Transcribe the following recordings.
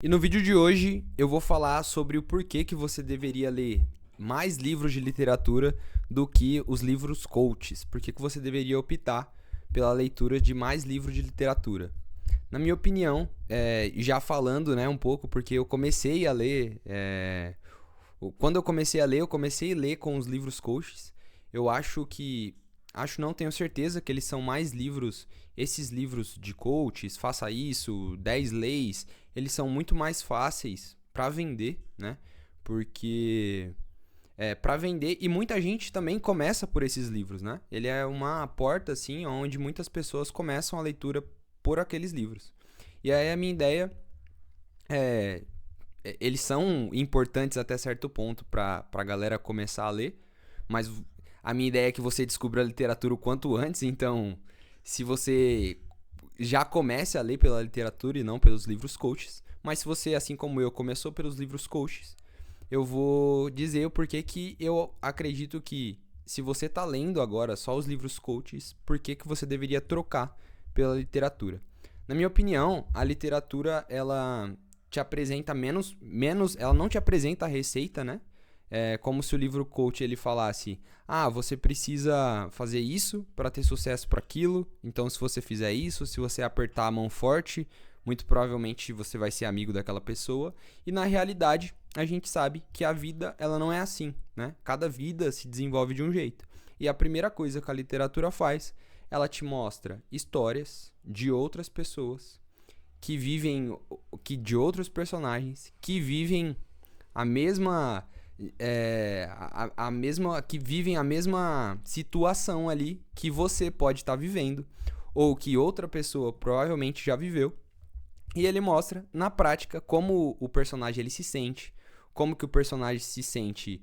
E no vídeo de hoje eu vou falar sobre o porquê que você deveria ler mais livros de literatura do que os livros coaches. Por que você deveria optar pela leitura de mais livros de literatura? Na minha opinião, já falando um pouco, porque eu comecei a ler... Quando eu comecei a ler com os livros coaches. Eu acho que... Acho não, tenho certeza que eles são mais livros... Esses livros de coaches, faça isso, 10 leis, eles são muito mais fáceis para vender, né? Porque para vender, e muita gente também começa por esses livros, né? Ele é uma porta assim onde muitas pessoas começam a leitura por aqueles livros. E aí a minha ideia eles são importantes até certo ponto para a galera começar a ler, mas a minha ideia é que você descubra a literatura o quanto antes. Então, se você já comece a ler pela literatura e não pelos livros coaches, mas se você, assim como eu, começou pelos livros coaches, eu vou dizer o porquê que eu acredito que, se você está lendo agora só os livros coaches, por que você deveria trocar pela literatura. Na minha opinião, a literatura, ela te apresenta menos, ela não te apresenta a receita, né? É como se o livro coach ele falasse: você precisa fazer isso para ter sucesso para aquilo. Então, se você fizer isso, se você apertar a mão forte, muito provavelmente você vai ser amigo daquela pessoa. E na realidade, a gente sabe que a vida ela não é assim, né? Cada vida se desenvolve de um jeito. E a primeira coisa que a literatura faz, ela te mostra histórias de outras pessoas que vivem, de outros personagens que vivem a mesma que vivem a mesma situação ali que você pode estar vivendo, ou que outra pessoa provavelmente já viveu, e ele mostra na prática como o personagem ele se sente, como que o personagem se sente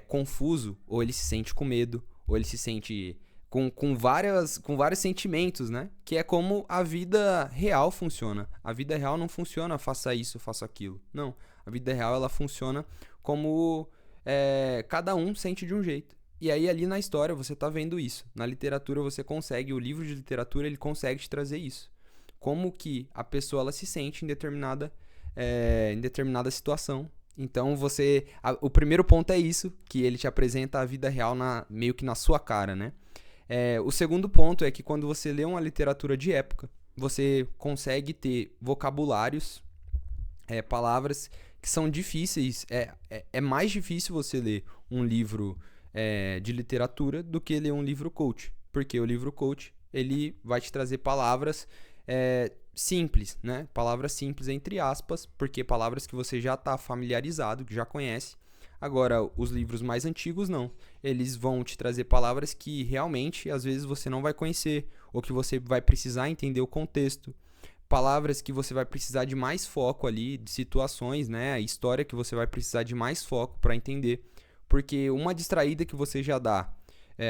confuso, ou ele se sente com medo, ou ele se sente com vários sentimentos, né? Que é como a vida real funciona. A vida real não funciona faça isso, faça aquilo. Não, a vida real ela funciona como cada um sente de um jeito. E aí ali na história você tá vendo isso. Na literatura você consegue, o livro de literatura ele consegue te trazer isso. Como que a pessoa ela se sente em determinada situação. Então o primeiro ponto é isso, que ele te apresenta a vida real meio que na sua cara, né? O segundo ponto é que quando você lê uma literatura de época, você consegue ter vocabulários, palavras que são difíceis. É mais difícil você ler um livro de literatura do que ler um livro coach. Porque o livro coach ele vai te trazer palavras simples, né? Palavras simples entre aspas, porque palavras que você já está familiarizado, que já conhece. Agora, os livros mais antigos não. Eles vão te trazer palavras que realmente, às vezes, você não vai conhecer, ou que você vai precisar entender o contexto. Palavras que você vai precisar de mais foco ali, de situações, né? A história que você vai precisar de mais foco para entender. Porque uma distraída que você já dá,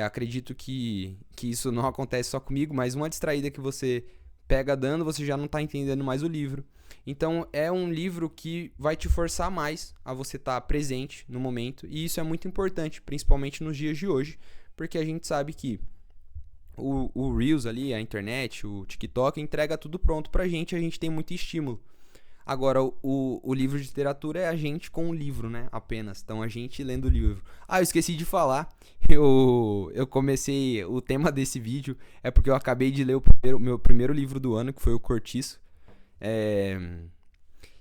acredito que isso não acontece só comigo, mas uma distraída que você pega dando, você já não está entendendo mais o livro. Então, é um livro que vai te forçar mais a você estar presente no momento. E isso é muito importante, principalmente nos dias de hoje, porque a gente sabe que o Reels ali, a internet, o TikTok, entrega tudo pronto pra gente, a gente tem muito estímulo. Agora, o livro de literatura é a gente com o livro, né? Apenas. Então, a gente lendo o livro. Eu esqueci de falar. Eu comecei... O tema desse vídeo é porque eu acabei de ler o meu primeiro livro do ano, que foi o Cortiço.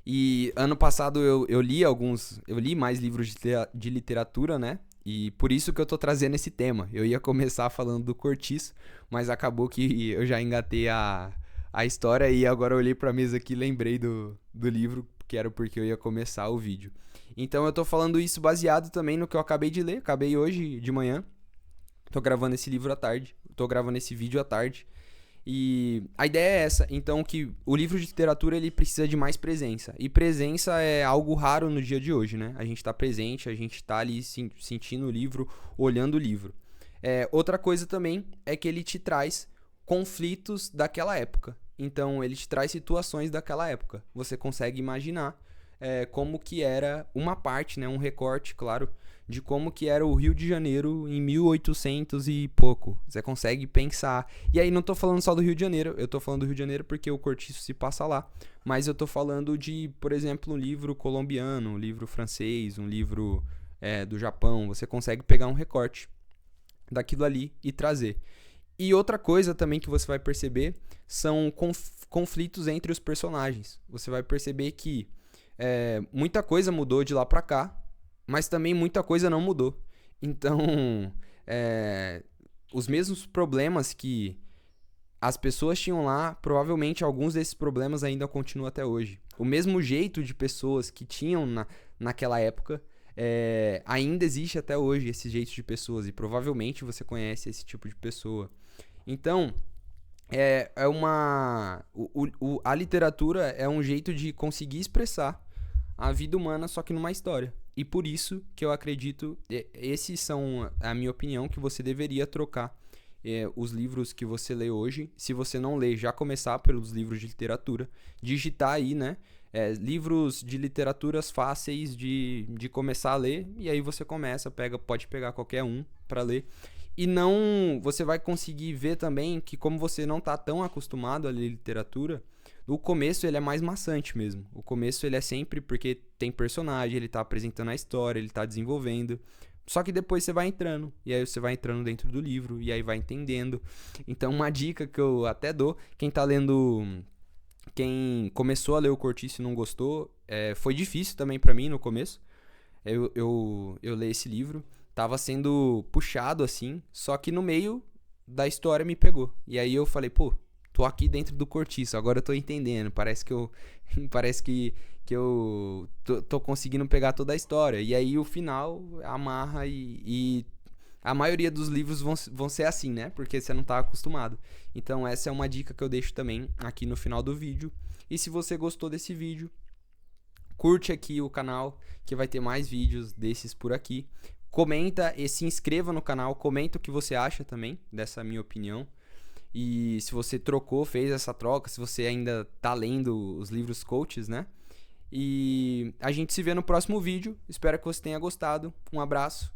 E ano passado eu li mais livros de literatura, né? E por isso que eu tô trazendo esse tema. Eu ia começar falando do Cortiço, mas acabou que eu já engatei a história e agora eu olhei pra mesa aqui e lembrei do livro, que era porque eu ia começar o vídeo. Então eu tô falando isso baseado também no que eu acabei de ler. Acabei hoje de manhã. Tô gravando esse livro à tarde. Tô gravando esse vídeo à tarde. E a ideia é essa, então, que o livro de literatura ele precisa de mais presença. E presença é algo raro no dia de hoje, né? A gente tá presente, a gente tá ali sentindo o livro, olhando o livro. Outra coisa também é que ele te traz conflitos daquela época. Então, ele te traz situações daquela época. Você consegue imaginar como que era uma parte, né, um recorte, claro, de como que era o Rio de Janeiro em 1800 e pouco. Você consegue pensar. E aí não tô falando só do Rio de Janeiro, eu tô falando do Rio de Janeiro porque o Cortiço se passa lá. Mas eu tô falando de, por exemplo, um livro colombiano, um livro francês, um livro do Japão. Você consegue pegar um recorte daquilo ali e trazer. E outra coisa também que você vai perceber são conflitos entre os personagens. Você vai perceber que muita coisa mudou de lá pra cá, mas também muita coisa não mudou. Então, os mesmos problemas que as pessoas tinham lá, provavelmente alguns desses problemas ainda continuam até hoje. O mesmo jeito de pessoas que tinham naquela época, ainda existe até hoje esse jeito de pessoas, e provavelmente você conhece esse tipo de pessoa. Então, a literatura é um jeito de conseguir expressar a vida humana, só que numa história. E por isso que eu acredito, esses são a minha opinião, que você deveria trocar os livros que você lê hoje. Se você não lê, já começar pelos livros de literatura. Digitar aí, né? Livros de literaturas fáceis de começar a ler. E aí você começa, pode pegar qualquer um para ler. E não, você vai conseguir ver também que, como você não tá tão acostumado a ler literatura, o começo ele é mais maçante mesmo. O começo ele é sempre porque tem personagem, ele tá apresentando a história, ele tá desenvolvendo. Só que depois você vai entrando, e aí você vai entrando dentro do livro, e aí vai entendendo. Então uma dica que eu até dou, quem tá lendo, quem começou a ler o Cortiço e não gostou, foi difícil também pra mim no começo. Eu li esse livro, tava sendo puxado assim, só que no meio da história me pegou. E aí eu falei, pô, tô aqui dentro do Cortiço, agora eu tô entendendo, parece que eu tô conseguindo pegar toda a história. E aí o final amarra e a maioria dos livros vão ser assim, né? Porque você não tá acostumado. Então essa é uma dica que eu deixo também aqui no final do vídeo. E se você gostou desse vídeo, curte aqui o canal, que vai ter mais vídeos desses por aqui. Comenta e se inscreva no canal, comenta o que você acha também dessa minha opinião. E se você fez essa troca, se você ainda tá lendo os livros coaches, né? E a gente se vê no próximo vídeo. Espero que você tenha gostado. Um abraço